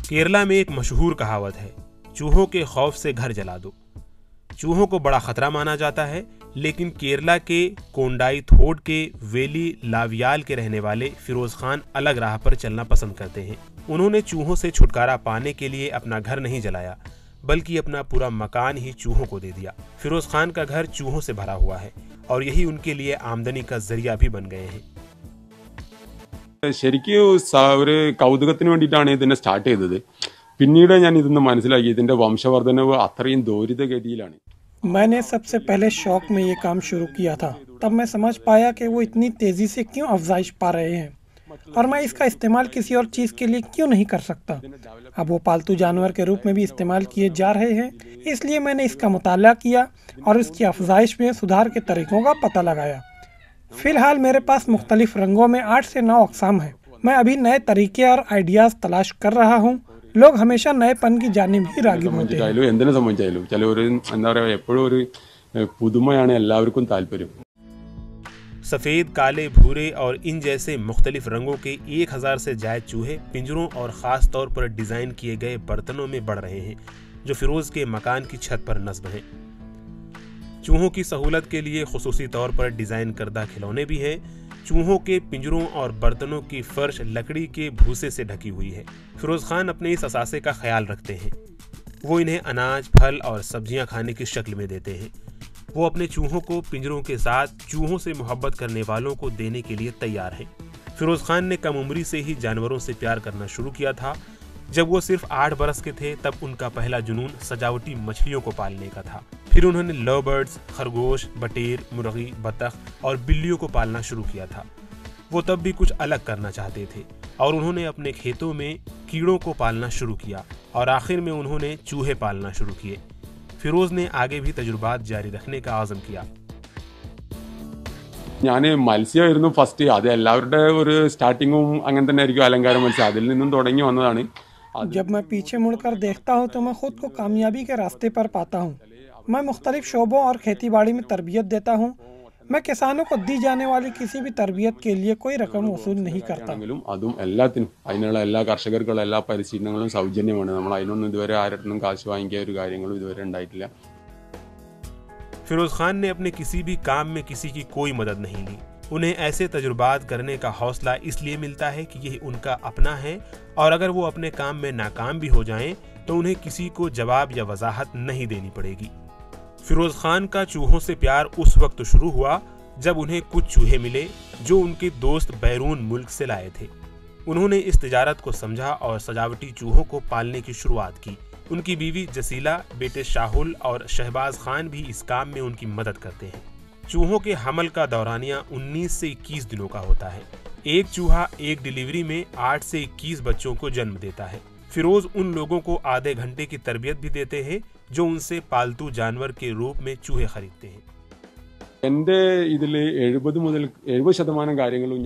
केरला में एक मशहूर कहावत है, चूहों के खौफ से घर जला दो। चूहों को बड़ा खतरा माना जाता है, लेकिन केरला के कोंडाईथोड के वेली लावियाल के रहने वाले फिरोज खान अलग राह पर चलना पसंद करते हैं। उन्होंने चूहों से छुटकारा पाने के लिए अपना घर नहीं जलाया, बल्कि अपना पूरा मकान ही चूहों को दे दिया। फिरोज खान का घर चूहों से भरा हुआ है और यही उनके लिए आमदनी का जरिया भी बन गए हैं। ശരിക്കും ഒരു കൗതുകത്തിന് വേണ്ടിയിട്ടാണ് ഇതിനെ സ്റ്റാർട്ട് ചെയ്തത്. പിന്നീട് ഞാൻ ഇതൊന്ന് മനസ്സിലാക്കി ഇതിന്റെ വംശവർദ്ധനവ് അത്രയും ദൂരിതഗതിയിലാണ്. मैंने सबसे पहले शौक में ये काम शुरू किया था, तब मैं समझ पाया कि वो इतनी तेजी से क्यों अफजाइश पा रहे हैं और मैं इसका इस्तेमाल किसी और चीज़ के लिए क्यों नहीं कर सकता। अब वो पालतू जानवर के रूप में भी इस्तेमाल किए जा रहे हैं, इसलिए मैंने इसका मुताला किया और इसकी अफजाइश में सुधार के तरीकों का पता लगाया। फिलहाल मेरे पास मुख्तलिफ रंगों में 8 से 9 अक़साम हैं। मैं अभी नए तरीके और आइडियाज़ तलाश कर रहा हूँ। लोग हमेशा नएपन की जानिब ही राग़िब होते हैं। എന്തിനെ സംബന്ധിച്ചാലും ചിലവർ എന്താ പറയുക എപ്പോഴും ഒരു പുതുമയാണ് എല്ലാവർക്കും താല്പര്യം। सफ़ेद, काले, भूरे और इन जैसे मुख्तलिफ रंगों के 1000 से जायद चूहे पिंजरों और ख़ास तौर पर डिज़ाइन किए गए बर्तनों में बढ़ रहे हैं, जो फिरोज़ के मकान की छत पर नस्ब हैं। चूहों की सहूलत के लिए खुसूसी तौर पर डिज़ाइन करदा खिलौने भी हैं। चूहों के पिंजरों और बर्तनों की फर्श लकड़ी के भूसे से ढकी हुई है। फिरोज़ खान अपने इस असासे का ख्याल रखते हैं। वो इन्हें अनाज, फल और सब्जियां खाने की शक्ल में देते हैं। वो अपने चूहों को पिंजरों के साथ चूहों से मोहब्बत करने वालों को देने के लिए तैयार हैं। फिरोज़ खान ने कम उम्री से ही जानवरों से प्यार करना शुरू किया था। जब वो सिर्फ 8 बरस के थे, तब उनका पहला जुनून सजावटी मछलियों को पालने का था। फिर उन्होंने लव बर्ड्स, खरगोश, बटेर, मुर्गी, बतख और बिल्लियों को पालना शुरू किया था। वो तब भी कुछ अलग करना चाहते थे और उन्होंने अपने खेतों में कीड़ों को पालना शुरू किया और आखिर में उन्होंने चूहे पालना शुरू किए। फिरोज़ ने आगे भी तजुर्बात जारी रखने का आज़म किया। ഞാൻ മത്സ്യമായിരുന്നു ഫസ്റ്റ്. അത് എല്ലാവരുടെ ഒരു സ്റ്റാർട്ടിങ്ങും അങ്ങനെ തന്നെ ആയിരിക്കും, അലങ്കാര മത്സ്യം. അതിൽ നിന്നും തുടങ്ങി വന്നതാണ്. जब मैं पीछे मुड़कर देखता हूँ तो मैं खुद को कामयाबी के रास्ते पर पाता हूँ। मैं मुख्तलिफ शोबों और खेती बाड़ी में तरबियत देता हूँ। मैं किसानों को दी जाने वाली किसी भी तरबियत के लिए कोई रकम वसूल नहीं करता। അതും എല്ലാത്തിനും അതിനുള്ള എല്ലാ കർഷകർക്കുള്ള എല്ലാ പരിശീലനങ്ങളും സൗജന്യമാണ്. നമ്മൾ അതിനൊന്നും ഇതുവരെ ആരും കാശ് വാങ്ങിയ ഒരു കാര്യങ്ങളും ഇതുവരെ ഉണ്ടായിട്ടില്ല। फिरोज़ खान ने अपने किसी भी काम में किसी की कोई मदद नहीं ली। उन्हें ऐसे तजुर्बात करने का हौसला इसलिए मिलता है कि यह उनका अपना है और अगर वो अपने काम में नाकाम भी हो जाएं तो उन्हें किसी को जवाब या वजाहत नहीं देनी पड़ेगी। फिरोज़ खान का चूहों से प्यार उस वक्त शुरू हुआ जब उन्हें कुछ चूहे मिले जो उनके दोस्त बैरून मुल्क से लाए थे। उन्होंने इस तिजारत को समझा और सजावटी चूहों को पालने की शुरुआत की। उनकी बीवी जसीला, बेटे शाहुल और शहबाज खान भी इस काम में उनकी मदद करते हैं। चूहों के हमल का दौरानिया 19 से 21 दिनों का होता है। एक चूहा एक डिलीवरी में 8 से 21 बच्चों को जन्म देता है। फिरोज़ उन लोगों को आधे घंटे की तरबियत भी देते हैं जो उनसे पालतू जानवर के रूप में चूहे खरीदते हैं।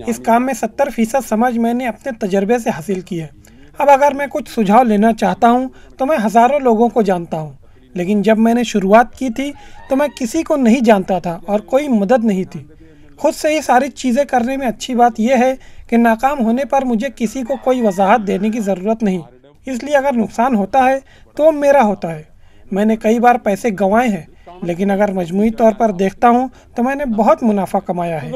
इस काम में 70% समझ मैंने अपने तजर्बे से हासिल की है। अब अगर मैं कुछ सुझाव लेना चाहता हूँ तो मैं हज़ारों लोगों को जानता हूँ, लेकिन जब मैंने शुरुआत की थी तो मैं किसी को नहीं जानता था और कोई मदद नहीं थी। खुद से ही सारी चीज़ें करने में अच्छी बात यह है कि नाकाम होने पर मुझे किसी को कोई वजाहत देने की ज़रूरत नहीं, इसलिए अगर नुकसान होता है तो मेरा होता है। मैंने कई बार पैसे गंवाए हैं, लेकिन अगर मजमूई तौर पर देखता हूँ तो मैंने बहुत मुनाफा कमाया है।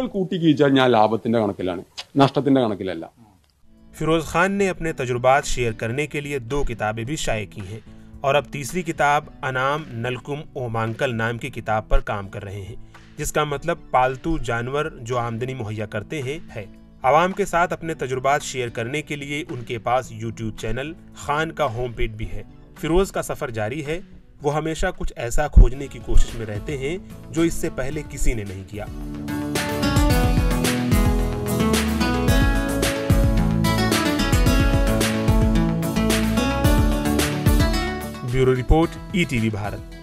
फिरोज़ खान ने अपने तजुर्बात शेयर करने के लिए 2 किताबें भी शाये की हैं और अब तीसरी किताब अनाम नलकुम ओमांकल नाम की किताब पर काम कर रहे हैं, जिसका मतलब पालतू जानवर जो आमदनी मुहैया करते हैं है। आवाम के साथ अपने तजुर्बात शेयर करने के लिए उनके पास यूट्यूब चैनल, खान का होम पेज भी है। फिरोज़ का सफ़र जारी है। वो हमेशा कुछ ऐसा खोजने की कोशिश में रहते हैं जो इससे पहले किसी ने नहीं किया। Bureau report, ETV Bharat.